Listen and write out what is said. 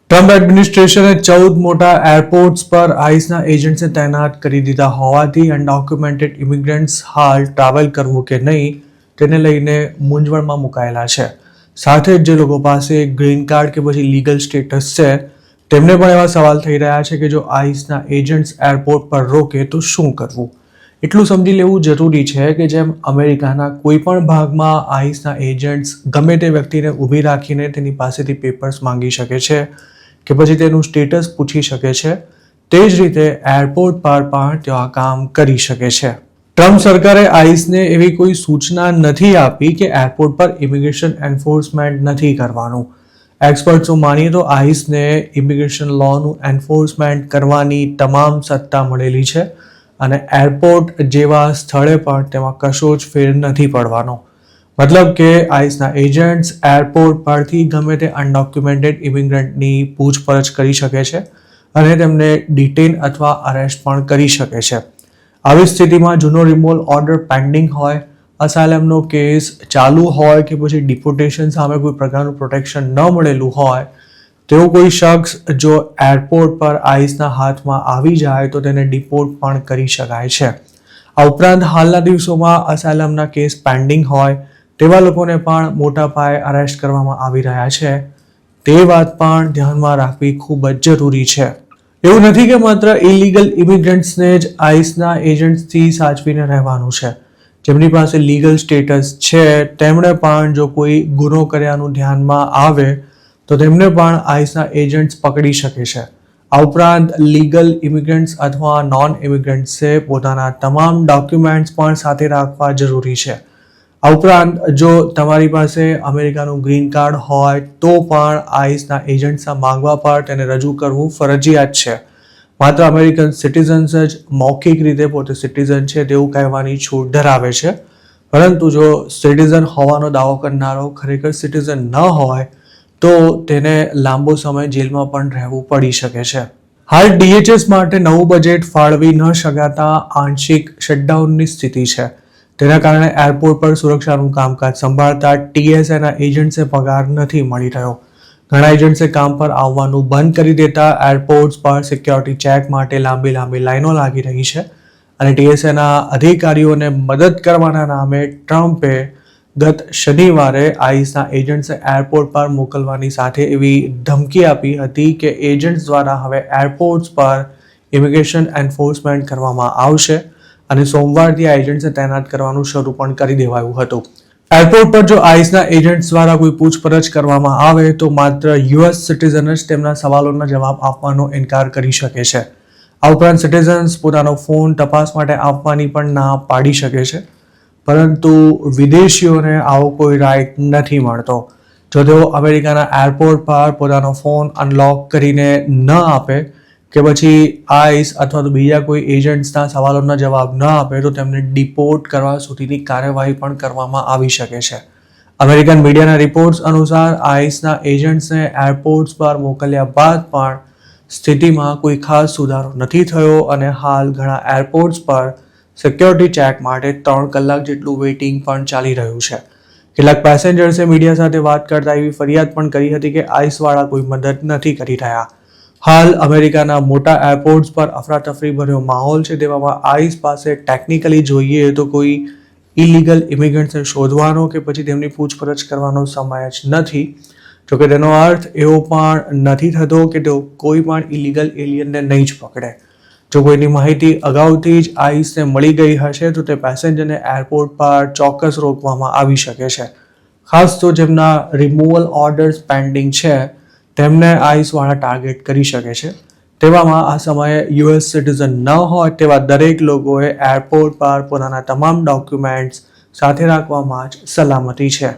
Trump એડમિનિસ્ટ્રેશને 14 મોટા airports પર આઈસના એજન્ટ્સને તૈનાત કરી દીધા હોવાથી અનડોક્યુમેન્ટેડ ઇમિગ્રન્ટ્સ હાલ ટ્રાવેલ કરવું કે નહીં તેને લઈને મૂંઝવણમાં મુકાયેલા છે. સાથે જ જે લોકો પાસે ગ્રીન કાર્ડ કે પછી લીગલ સ્ટેટસ છે તેમને પણ એવા સવાલ થઈ રહ્યા છે કે જો આઈસના એજન્ટ્સ એરપોર્ટ પર રોકે તો શું કરવું. એટલું સમજી લેવું જરૂરી છે કે જેમ અમેરિકાના કોઈ પણ ભાગમાં આઈસના એજન્ટ્સ ગમે તે વ્યક્તિને ઊભી રાખીને તેની પાસેથી પેપર્સ માંગી શકે છે કે પછી તેનું સ્ટેટસ પૂછી શકે છે, તે જ રીતે એરપોર્ટ પર પણ તેઓ આ કામ કરી શકે છે. ટ્રમ્પ સરકારે આઈસને એવી કોઈ સૂચના નથી આપી કે એરપોર્ટ પર ઇમિગ્રેશન એન્ફોર્સમેન્ટ નથી કરવાનું. એક્સપર્ટ્સો માનીએ તો આઈસને ઇમિગ્રેશન લોનું એન્ફોર્સમેન્ટ કરવાની તમામ સત્તા મળેલી છે અને એરપોર્ટ જેવા સ્થળે પણ તેમાં કશો જ ફેર નથી પડવાનો. મતલબ કે આઈસના એજન્ટ્સ એરપોર્ટ પરથી ગમે તે અનડોક્યુમેન્ટેડ ઇમિગ્રન્ટની પૂછપરછ કરી શકે છે અને તેમને ડિટેન અથવા અરેસ્ટ પણ કરી શકે છે. આવી સ્થિતિમાં જૂનો રિમૂવલ ઓર્ડર પેન્ડિંગ હોય, અસાયલમનો કેસ ચાલુ હોય કે પછી ડિપોર્ટેશન સામે કોઈ પ્રકારનું પ્રોટેક્શન ન મળેલું હોય તેવો કોઈ શખ્સ જો એરપોર્ટ પર આઈસના હાથમાં આવી જાય તો તેને ડિપોર્ટ પણ કરી શકાય છે. આ ઉપરાંત હાલના દિવસોમાં અસાયલમના કેસ પેન્ડિંગ હોય તેવા લોકોને પણ મોટા પાયે અરેસ્ટ કરવામાં આવી રહ્યા છે. તે વાત પણ ધ્યાનમાં રાખવી ખૂબ જ જરૂરી છે. એવું નથી કે માત્ર ઇલીગલ ઇમિગ્રન્ટ્સને જ આઈસના એજન્ટ્સથી સાચવીને રહેવાનું છે. જેમની પાસે લીગલ સ્ટેટસ છે તેમણે પણ જો કોઈ ગુનો કર્યાનું ધ્યાનમાં આવે તો તેમને પણ આઈસના એજન્ટ્સ પકડી શકે છે. આ ઉપરાંત લીગલ ઇમિગ્રન્ટ્સ અથવા નોન ઇમિગ્રન્ટ્સે પોતાના તમામ ડોક્યુમેન્ટ્સ પણ સાથે રાખવા જરૂરી છે. આ ઉપરાંત જો તમારી પાસે અમેરિકાનું ગ્રીન કાર્ડ હોય તો પણ આઈસના એજન્ટ્સના માંગવા પર તેને રજૂ કરવું ફરજિયાત છે. માત્ર અમેરિકન સિટીઝન્સ જ મૌખિક રીતે પોતે સિટીઝન છે તેવું કહેવાની છૂટ ધરાવે છે, પરંતુ જો સિટીઝન હોવાનો દાવો કરનારો ખરેખર સિટીઝન ન હોય તો તેને લાંબો સમય જેલમાં પણ રહેવું પડી શકે છે. હાલ DHS માટે નવું બજેટ ફાળવી ન શકાતા આંશિક શટડાઉનની સ્થિતિ છે. તેના કારણે એરપોર્ટ પર સુરક્ષાનું કામકાજ સંભાળતા TSAના એજન્ટ્સે પગાર નથી મળી રહ્યો. ઘણા એજન્ટ્સે કામ પર આવવાનું બંધ કરી દેતા એરપોર્ટ્સ પર સિક્યોરિટી ચેક માટે લાંબી લાઈનો લાગી રહી છે અને TSAના અધિકારીઓને મદદ કરવાના નામે ટ્રમ્પે ગત શનિવારે આઈસના એજન્ટ્સે એરપોર્ટ પર મોકલવાની સાથે એવી ધમકી આપી હતી કે એજન્ટ્સ દ્વારા હવે એરપોર્ટ્સ પર ઇમિગ્રેશન એન્ફોર્સમેન્ટ કરવામાં આવશે અને સોમવારથી આ એજન્ટ્સને તૈનાત કરવાનું શરૂ પણ કરી દેવાયું હતું. એરપોર્ટ પર જો આઈસના એજન્ટ્સ દ્વારા કોઈ પૂછપરછ કરવામાં આવે તો માત્ર US સિટીઝન જ તેમના સવાલોના જવાબ આપવાનો ઇનકાર કરી શકે છે. આ ઉપરાંત સિટીઝન્સ પોતાનો ફોન તપાસ માટે આપવાની પણ ના પાડી શકે છે, પરંતુ વિદેશીઓને આવો કોઈ રાઇટ નથી મળતો. જો તેઓ અમેરિકાના એરપોર્ટ પર પોતાનો ફોન અનલોક કરીને ન આપે કે પછી આઈસ અથવા તો બીજા કોઈ એજન્ટ્સના સવાલોના જવાબ ન આપે તો તેમને ડિપોર્ટ કરવા સુધીની કાર્યવાહી પણ કરવામાં આવી શકે છે. અમેરિકન મીડિયાના રિપોર્ટ્સ અનુસાર આઈસના એજન્ટ્સને એરપોર્ટ્સ પર મોકલ્યા બાદ પણ સ્થિતિમાં કોઈ ખાસ સુધારો નથી થયો અને હાલ ઘણા એરપોર્ટ્સ પર સિક્યોરિટી ચેક માટે 3 કલાક જેટલું વેઇટિંગ પણ ચાલી રહ્યું છે. કેટલાક પેસેન્જર્સે મીડિયા સાથે વાત કરતા એવી ફરિયાદ પણ કરી હતી કે આઈસવાળા કોઈ મદદ નથી કરી રહ્યા. હાલ અમેરિકાના મોટા એરપોર્ટ્સ પર અફરાતફરી ભર્યો માહોલ છે. તેવામાં આઈસ પાસે ટેકનિકલી જોઈએ તો કોઈ ઇલીગલ ઇમિગ્રન્ટ્સને શોધવાનો કે પછી તેમની પૂછપરછ કરવાનો સમય જ નથી. જોકે તેનો અર્થ એવો પણ નથી થતો કે તેઓ કોઈ પણ ઇલીગલ એલિયનને નહીં જ પકડે. જો કોઈની માહિતી અગાઉથી જ આઈસને મળી ગઈ હશે તો તે પેસેન્જરને એરપોર્ટ પર ચોક્કસ રોકવામાં આવી શકે છે. ખાસ તો જેમના રિમૂવલ ઓર્ડર્સ પેન્ડિંગ છે તેમને આઈસવાળા ટાર્ગેટ કરી શકે છે. તેવામાં આ સમયે US સિટીઝન ન હોય તેવા દરેક લોકોએ એરપોર્ટ પર પોતાના તમામ ડોક્યુમેન્ટ્સ સાથે રાખવામાં જ સલામતી છે.